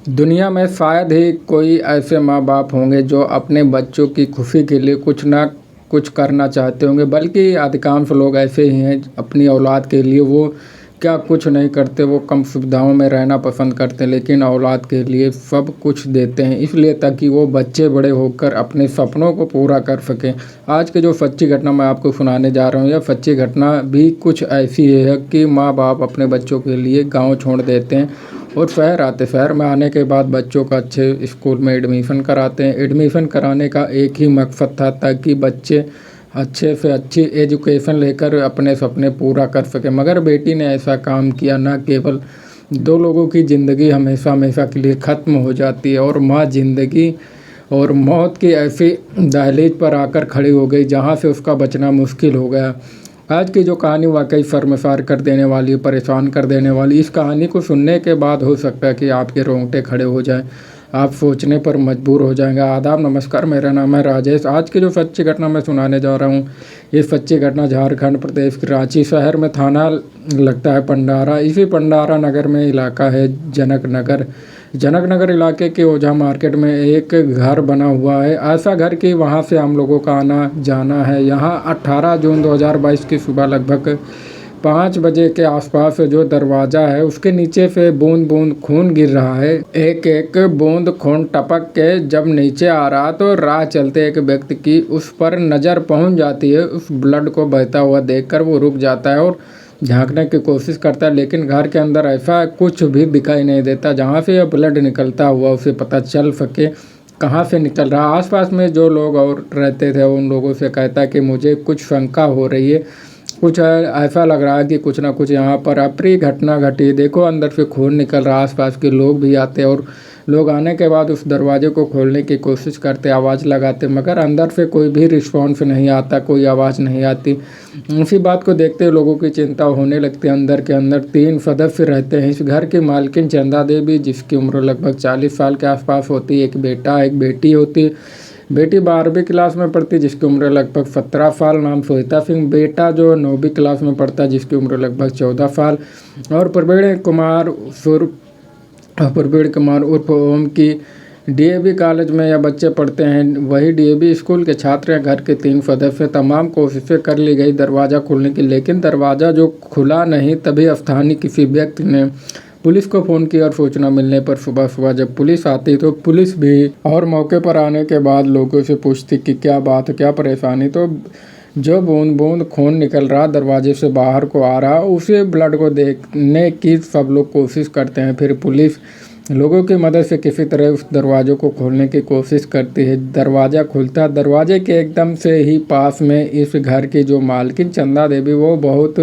दुनिया में शायद ही कोई ऐसे माँ बाप होंगे जो अपने बच्चों की खुशी के लिए कुछ ना कुछ करना चाहते होंगे, बल्कि अधिकांश लोग ऐसे ही हैं। अपनी औलाद के लिए वो क्या कुछ नहीं करते, वो कम सुविधाओं में रहना पसंद करते हैं, लेकिन औलाद के लिए सब कुछ देते हैं, इसलिए ताकि वो बच्चे बड़े होकर अपने सपनों को पूरा कर सकें। आज की जो सच्ची घटना मैं आपको सुनाने जा रहा हूँ, यह सच्ची घटना भी कुछ ऐसी है कि माँ बाप अपने बच्चों के लिए गाँव छोड़ देते हैं और शहर में आने के बाद बच्चों का अच्छे स्कूल में एडमिशन कराते हैं। एडमिशन कराने का एक ही मकसद था, ताकि बच्चे अच्छे से अच्छी एजुकेशन लेकर अपने सपने पूरा कर सकें। मगर बेटी ने ऐसा काम किया, न केवल दो लोगों की ज़िंदगी हमेशा हमेशा के लिए ख़त्म हो जाती है और माँ ज़िंदगी और मौत की ऐसी दहलीज पर आकर खड़ी हो गई जहाँ से उसका बचना मुश्किल हो गया। आज की जो कहानी वाकई शर्मसार कर देने वाली, परेशान कर देने वाली। इस कहानी को सुनने के बाद हो सकता है कि आपके रोंगटे खड़े हो जाएं, आप सोचने पर मजबूर हो जाएंगे। आदाब, नमस्कार, मेरा नाम है राजेश। आज की जो सच्ची घटना मैं सुनाने जा रहा हूँ, ये सच्ची घटना झारखंड प्रदेश के रांची शहर में थाना लगता है पंडारा। इसी पंडारा नगर में इलाका है जनक नगर। जनक नगर इलाके के ओझा मार्केट में एक घर बना हुआ है, ऐसा घर कि वहाँ से हम लोगों का आना जाना है। यहाँ 18 जून 2022 की सुबह लगभग 5 बजे के आसपास जो दरवाज़ा है उसके नीचे से बूंद बूंद खून गिर रहा है। एक एक बूंद खून टपक के जब नीचे आ रहा तो राह चलते एक व्यक्ति की उस पर नज़र पहुंच जाती है। उस ब्लड को बहता हुआ देखकर वो रुक जाता है और झांकने की कोशिश करता है, लेकिन घर के अंदर ऐसा कुछ भी दिखाई नहीं देता जहाँ से यह ब्लड निकलता हुआ उसे पता चल सके कहाँ से निकल रहा। आसपास में जो लोग और रहते थे उन लोगों से कहता है कि मुझे कुछ शंका हो रही है, कुछ ऐसा लग रहा है कि कुछ ना कुछ यहाँ पर अप्रिय घटना घटी। देखो अंदर से खून निकल रहा। आसपास के लोग भी आते और लोग आने के बाद उस दरवाजे को खोलने की कोशिश करते, आवाज़ लगाते, मगर अंदर से कोई भी रिस्पॉन्स नहीं आता, कोई आवाज़ नहीं आती। इसी बात को देखते हुए लोगों की चिंता होने लगती है। अंदर के अंदर 3 सदस्य रहते हैं। इस घर की मालकिन चंदा देवी, जिसकी उम्र लगभग 40 साल के आसपास होती है। एक बेटा एक बेटी होती। बेटी 12वीं क्लास में पढ़ती, जिसकी उम्र लगभग 17 साल, नाम श्वेता सिंह। बेटा जो 9वीं क्लास में पढ़ता है, जिसकी उम्र लगभग 14 साल। और प्रवीण कुमार उर्फ ओम की डीएवी कॉलेज में यह बच्चे पढ़ते हैं। वही डीएवी स्कूल के छात्र हैं। घर के 3 सदस्य। तमाम कोशिशें कर ली गई दरवाज़ा खोलने की, लेकिन दरवाज़ा जो खुला नहीं। तभी स्थानीय किसी व्यक्ति ने पुलिस को फ़ोन किया और सूचना मिलने पर सुबह सुबह जब पुलिस आती तो पुलिस भी और मौके पर आने के बाद लोगों से पूछती कि क्या बात है, क्या परेशानी। तो जो बूंद बूंद खून निकल रहा दरवाजे से बाहर को आ रहा, उसे ब्लड को देखने की सब लोग कोशिश करते हैं। फिर पुलिस लोगों की मदद से किसी तरह उस दरवाजे को खोलने की कोशिश करती है। दरवाज़ा खुलता है। दरवाजे के एकदम से ही पास में इस घर की जो मालकिन चंदा देवी, वो बहुत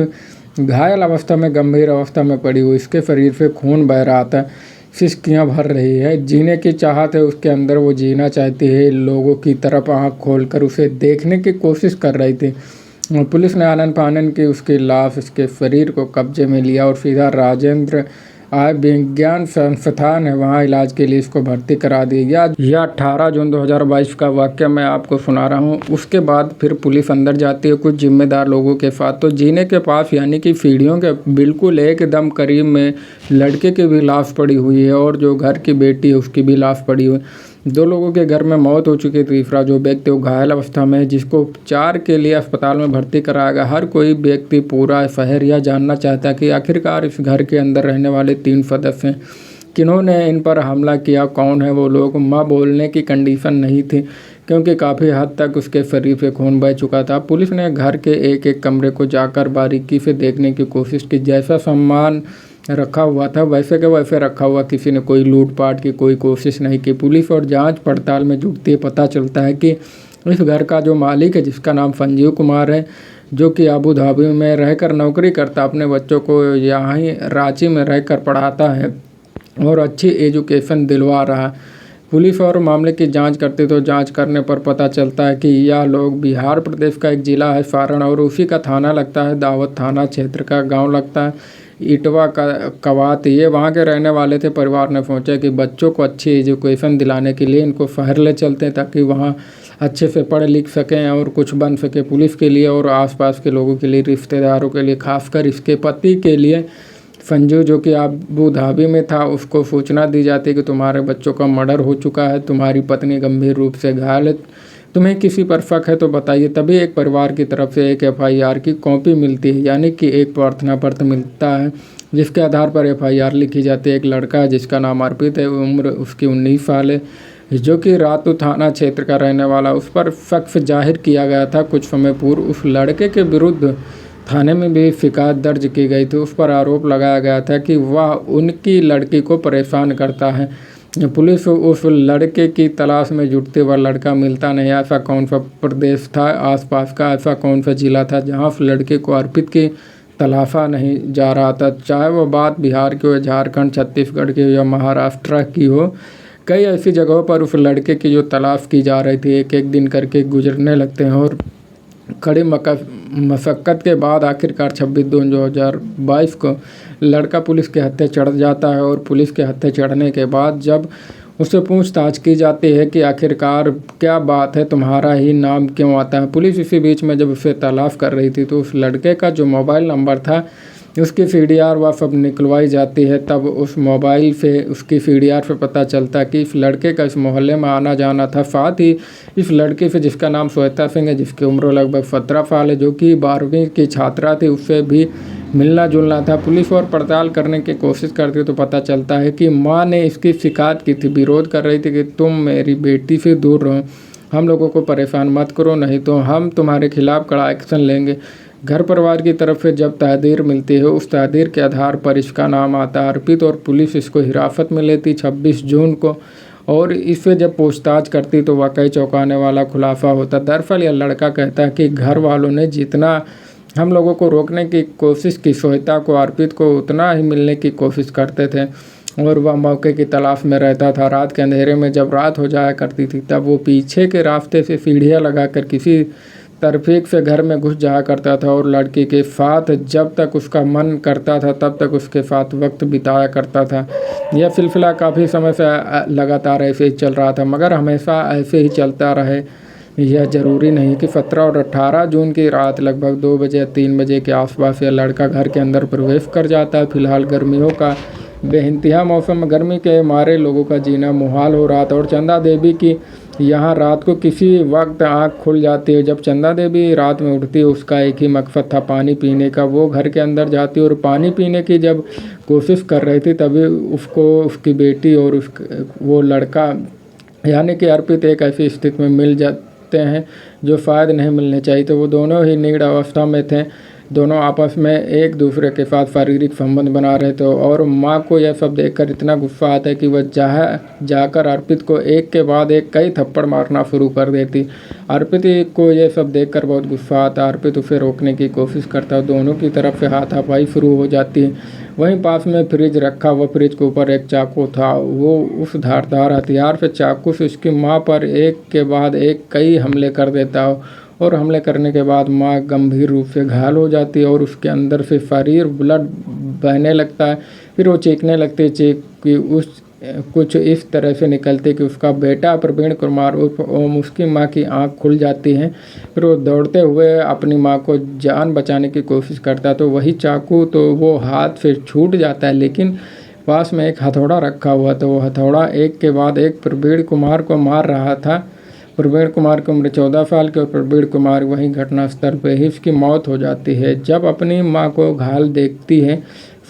घायल अवस्था में, गंभीर अवस्था में पड़ी हुई। इसके शरीर से खून बह रहा था, सिसकियाँ भर रही है। जीने की चाहत है उसके अंदर, वो जीना चाहती है। लोगों की तरफ आँख खोलकर उसे देखने की कोशिश कर रही थी। पुलिस ने आनन फानन की उसकी लाश, उसके शरीर को कब्जे में लिया और सीधा राजेंद्र विज्ञान संस्थान है, वहाँ इलाज के लिए इसको भर्ती करा दिया गया। यह 18 जून 2022 का वाक़या मैं आपको सुना रहा हूँ। उसके बाद फिर पुलिस अंदर जाती है कुछ जिम्मेदार लोगों के साथ। तो जीने के पास यानी कि सीढ़ियों के बिल्कुल एकदम करीब में लड़के की भी लाश पड़ी हुई है और जो घर की बेटी है उसकी भी लाश पड़ी हुई है। 2 लोगों के घर में मौत हो चुकी है। तीसरा जो व्यक्ति वो घायल अवस्था में है, जिसको उपचार के लिए अस्पताल में भर्ती कराया गया। हर कोई व्यक्ति पूरा शहर यह जानना चाहता है कि आखिरकार इस घर के अंदर रहने वाले 3 सदस्य हैं, किन्होंने इन पर हमला किया, कौन है वो लोग। माँ बोलने की कंडीशन नहीं थी क्योंकि काफ़ी हद तक उसके शरीर से खून बह चुका था। पुलिस ने घर के एक एक कमरे को जाकर बारीकी से देखने की कोशिश की। जैसा सामान रखा हुआ था वैसे के वैसे रखा हुआ, किसी ने कोई लूटपाट की कोई कोशिश नहीं की। पुलिस और जांच पड़ताल में जुटती है। पता चलता है कि इस घर का जो मालिक है, जिसका नाम संजीव कुमार है, जो कि अबू धाबी में रहकर नौकरी करता, अपने बच्चों को यहाँ ही रांची में रहकर पढ़ाता है और अच्छी एजुकेशन दिलवा रहा है। पुलिस और मामले की जांच करती तो जांच करने पर पता चलता है कि यह लोग बिहार प्रदेश का एक ज़िला है सारण, और उसी का थाना लगता है दावत थाना क्षेत्र का गांव लगता है इटवा का कवात। ये वहाँ के रहने वाले थे। परिवार ने सोचा कि बच्चों को अच्छी एजुकेशन दिलाने के लिए इनको शहर ले चलते हैं, ताकि वहाँ अच्छे से पढ़ लिख सकें और कुछ बन सके। पुलिस के लिए और आसपास के लोगों के लिए, रिश्तेदारों के लिए, खासकर इसके पति के लिए फंजू जो कि अबू धाबी में था, उसको सूचना दी जाती कि तुम्हारे बच्चों का मर्डर हो चुका है, तुम्हारी पत्नी गंभीर रूप से घायल है, तुम्हें किसी पर शक है तो बताइए। तभी एक परिवार की तरफ से एक एफआईआर की कॉपी मिलती है, यानी कि एक प्रार्थना पत्र मिलता है जिसके आधार पर एफआईआर लिखी जाती है। एक लड़का है जिसका नाम अर्पित है, उम्र उसकी 19 साल है, जो कि रातू थाना क्षेत्र का रहने वाला। उस पर शक जाहिर किया गया था। कुछ समय पूर्व उस लड़के के विरुद्ध थाने में भी शिकायत दर्ज की गई थी। उस पर आरोप लगाया गया था कि वह उनकी लड़की को परेशान करता है। पुलिस उस लड़के की तलाश में जुटती, वह लड़का मिलता नहीं। ऐसा कौन सा प्रदेश था आसपास का, ऐसा कौन सा जिला था जहां उस लड़के को अर्पित की तलाशा नहीं जा रहा था, चाहे वह बात बिहार की हो, झारखंड, छत्तीसगढ़ की हो या महाराष्ट्र की हो। कई ऐसी जगहों पर उस लड़के की जो तलाश की जा रही थी, एक एक दिन करके गुजरने लगते हैं और कड़ी मशक्क़त के बाद आखिरकार 26/2/2022 को लड़का पुलिस के हत्थे चढ़ जाता है। और पुलिस के हत्थे चढ़ने के बाद जब उससे पूछताछ की जाती है कि आखिरकार क्या बात है, तुम्हारा ही नाम क्यों आता है, पुलिस इसी बीच में जब उसे तलाश कर रही थी तो उस लड़के का जो मोबाइल नंबर था उसकी सीडीआर वह सब निकलवाई जाती है। तब उस मोबाइल से उसकी सीडीआर से पता चलता कि इस लड़के का इस मोहल्ले में आना जाना था। साथ ही इस लड़के से जिसका नाम श्वेता सिंह है, जिसकी उम्र लगभग 17 साल है, जो कि 12वीं की छात्रा थी, उससे भी मिलना जुलना था। पुलिस और पड़ताल करने की कोशिश करती तो पता चलता है कि माँ ने इसकी शिकायत की थी, विरोध कर रही थी कि तुम मेरी बेटी से दूर रहो, हम लोगों को परेशान मत करो, नहीं तो हम तुम्हारे खिलाफ़ कड़ा एक्शन लेंगे। घर परिवार की तरफ से जब तहरीर मिलती है, उस तहरीर के आधार पर इसका नाम आता है अर्पित और पुलिस इसको हिरासत में लेती 26 जून को। और इससे जब पूछताछ करती तो वाकई चौंकाने वाला खुलासा होता। दरअसल यह लड़का कहता है कि घर वालों ने जितना हम लोगों को रोकने की कोशिश की, श्वेता को, अर्पित को, उतना ही मिलने की कोशिश करते थे और वह मौके की तलाश में रहता था। रात के अंधेरे में जब रात हो जाया करती थी तब वो पीछे के रास्ते से सीढ़ियाँ लगाकर किसी तरफीक से घर में घुस जाया करता था और लड़की के साथ जब तक उसका मन करता था तब तक उसके साथ वक्त बिताया करता था। यह सिलसिला काफ़ी समय से लगातार ऐसे ही चल रहा था, मगर हमेशा ऐसे ही चलता रहे यह ज़रूरी नहीं कि 17 और 18 जून की रात लगभग 2 बजे या 3 बजे के आसपास यह लड़का घर के अंदर प्रवेश कर जाता है। फिलहाल गर्मियों का बेइंतहा मौसम, गर्मी के मारे लोगों का जीना मुहाल हो रहा था और चंदा देवी की यहाँ रात को किसी वक्त आँख खुल जाती है। जब चंदा देवी रात में उठती है उसका एक ही मकसद था पानी पीने का। वो घर के अंदर जाती और पानी पीने की जब कोशिश कर रही थी तभी उसको उसकी बेटी और वो लड़का यानी कि अर्पित एक ऐसी स्थिति में मिल जाते हैं जो शायद नहीं मिलने चाहिए। तो वो दोनों ही नीड अवस्था में थे, दोनों आपस में एक दूसरे के साथ शारीरिक संबंध बना रहे थे और माँ को यह सब देखकर इतना गुस्सा आता है कि वह जाकर अर्पित को एक के बाद एक कई थप्पड़ मारना शुरू कर देती। अर्पित को यह सब देखकर बहुत गुस्सा आता। अर्पित उसे रोकने की कोशिश करता है, दोनों की तरफ से हाथापाई शुरू हो जाती है। वहीं पास में फ्रिज रखा हुआ, फ्रिज के ऊपर एक चाकू था। वो उस धारदार हथियार से चाकू से उसकी माँ पर एक के बाद एक कई हमले कर देता और हमले करने के बाद माँ गंभीर रूप से घायल हो जाती है और उसके अंदर से शरीर ब्लड बहने लगता है। फिर वो चीखने लगती है, चीख की कुछ इस तरह से निकलती कि उसका बेटा प्रवीण कुमार ओम, उसकी माँ की आंख खुल जाती है। फिर वो दौड़ते हुए अपनी माँ को जान बचाने की कोशिश करता है तो वही चाकू तो वो हाथ से छूट जाता है, लेकिन पास में एक हथौड़ा रखा हुआ था। वो हथौड़ा एक के बाद एक प्रवीण कुमार को मार रहा था। प्रवीण कुमार की उम्र 14 साल की और प्रवीण कुमार वहीं घटनास्थल पर ही उसकी मौत हो जाती है। जब अपनी माँ को घायल देखती है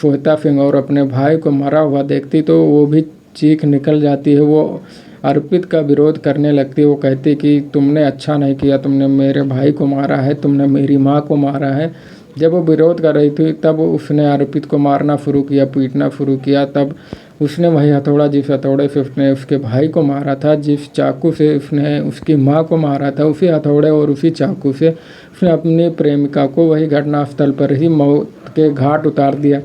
श्वेता सिंह और अपने भाई को मरा हुआ देखती तो वो भी चीख निकल जाती है। वो अर्पित का विरोध करने लगती है। वो कहती कि तुमने अच्छा नहीं किया, तुमने मेरे भाई को मारा है, तुमने मेरी माँ को मारा है। जब वो विरोध कर रही थी तब उसने अर्पित को मारना शुरू किया, पीटना शुरू किया। तब उसने वही हथौड़ा, जिस हथौड़े से उसने उसके भाई को मारा था, जिस चाकू से उसने उसकी माँ को मारा था, उसी हथौड़े और उसी चाकू से उसने अपनी प्रेमिका को वही घटनास्थल पर ही मौत के घाट उतार दिया।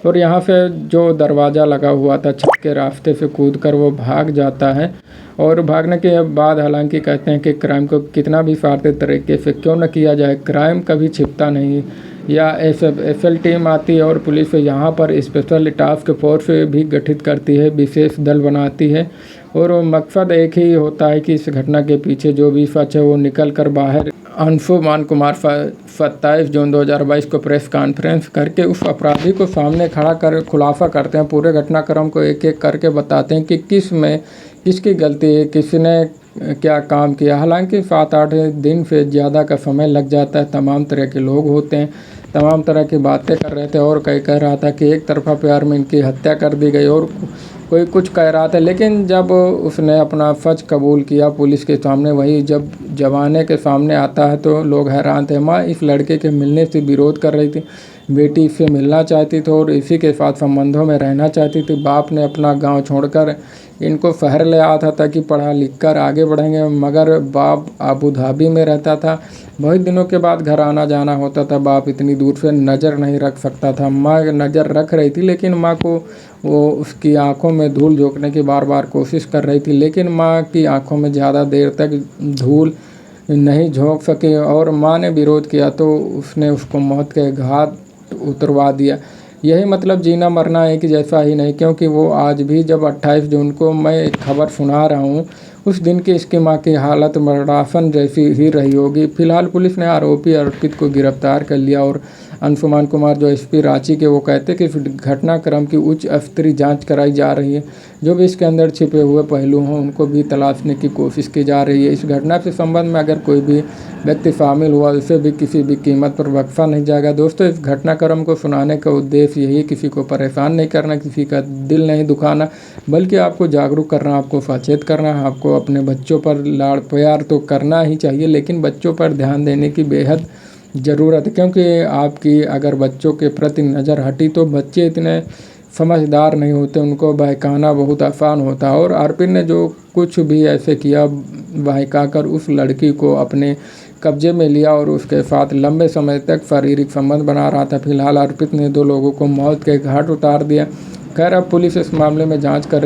और यहाँ से जो दरवाज़ा लगा हुआ था छत के रास्ते से कूदकर वो भाग जाता है। और भागने के बाद हालांकि कहते हैं कि क्राइम को कितना भी सादे तरीके से क्यों न किया जाए, क्राइम कभी छिपता नहीं। या एफएल टीम आती है और पुलिस यहाँ पर स्पेशल टास्क फोर्स भी गठित करती है, विशेष दल बनाती है और मकसद एक ही होता है कि इस घटना के पीछे जो भी सच है वो निकल कर बाहर। अंशुमान कुमार 27 जून 2022 को प्रेस कॉन्फ्रेंस करके उस अपराधी को सामने खड़ा कर खुलासा करते हैं, पूरे घटनाक्रम को एक एक करके बताते हैं कि किसकी गलती है, किसने क्या काम किया। हालांकि 7-8 दिन से ज़्यादा का समय लग जाता है, तमाम तरह के लोग होते हैं, तमाम तरह की बातें कर रहे थे और कह रहा था कि एक तरफा प्यार में इनकी हत्या कर दी गई और कोई कुछ कह रहा था। लेकिन जब उसने अपना सच कबूल किया पुलिस के सामने, वही जब जमाने के सामने आता है तो लोग हैरान थे। माँ इस लड़के के मिलने से विरोध कर रही थी, बेटी इससे मिलना चाहती थी और इसी के साथ संबंधों में रहना चाहती थी। बाप ने अपना गांव छोड़कर इनको शहर ले आया था ताकि पढ़ा लिख कर आगे बढ़ेंगे, मगर बाप अबू धाबी में रहता था। बहुत दिनों के बाद घर आना जाना होता था। बाप इतनी दूर से नज़र नहीं रख सकता था। माँ नज़र रख रही थी, लेकिन माँ को वो उसकी आंखों में धूल झोंकने की बार बार कोशिश कर रही थी, लेकिन माँ की आंखों में ज़्यादा देर तक धूल नहीं झोंक सके और माँ ने विरोध किया तो उसने उसको मौत के घाट उतरवा दिया। यही मतलब जीना मरना एक जैसा ही नहीं, क्योंकि वो आज भी जब 28 जून को मैं एक खबर सुना रहा हूँ, उस दिन की इसकी माँ की हालत मरणासन जैसी ही रही होगी। फिलहाल पुलिस ने आरोपी अर्पित को गिरफ्तार कर लिया और अंशुमान कुमार जो एसपी रांची के, वो कहते हैं कि घटनाक्रम की उच्च स्तरीय जांच कराई जा रही है। जो भी इसके अंदर छिपे हुए पहलू हों उनको भी तलाशने की कोशिश की जा रही है। इस घटना के संबंध में अगर कोई भी व्यक्ति शामिल हुआ उसे भी किसी भी कीमत पर बख्शा नहीं जाएगा। दोस्तों, इस घटनाक्रम को सुनाने का उद्देश्य यही, किसी को परेशान नहीं करना, किसी का दिल नहीं दुखाना, बल्कि आपको जागरूक करना, आपको सचेत करना। आपको अपने बच्चों पर लाड़ प्यार तो करना ही चाहिए, लेकिन बच्चों पर ध्यान देने की बेहद ज़रूरत है, क्योंकि आपकी अगर बच्चों के प्रति नज़र हटी तो बच्चे इतने समझदार नहीं होते, उनको बहकाना बहुत आसान होता है। और अर्पित ने जो कुछ भी ऐसे किया, बहकाकर उस लड़की को अपने कब्जे में लिया और उसके साथ लंबे समय तक शारीरिक संबंध बना रहा था। फिलहाल अर्पित ने 2 लोगों को मौत के घाट उतार दिया। खैर, अब पुलिस इस मामले में जांच कर रही है।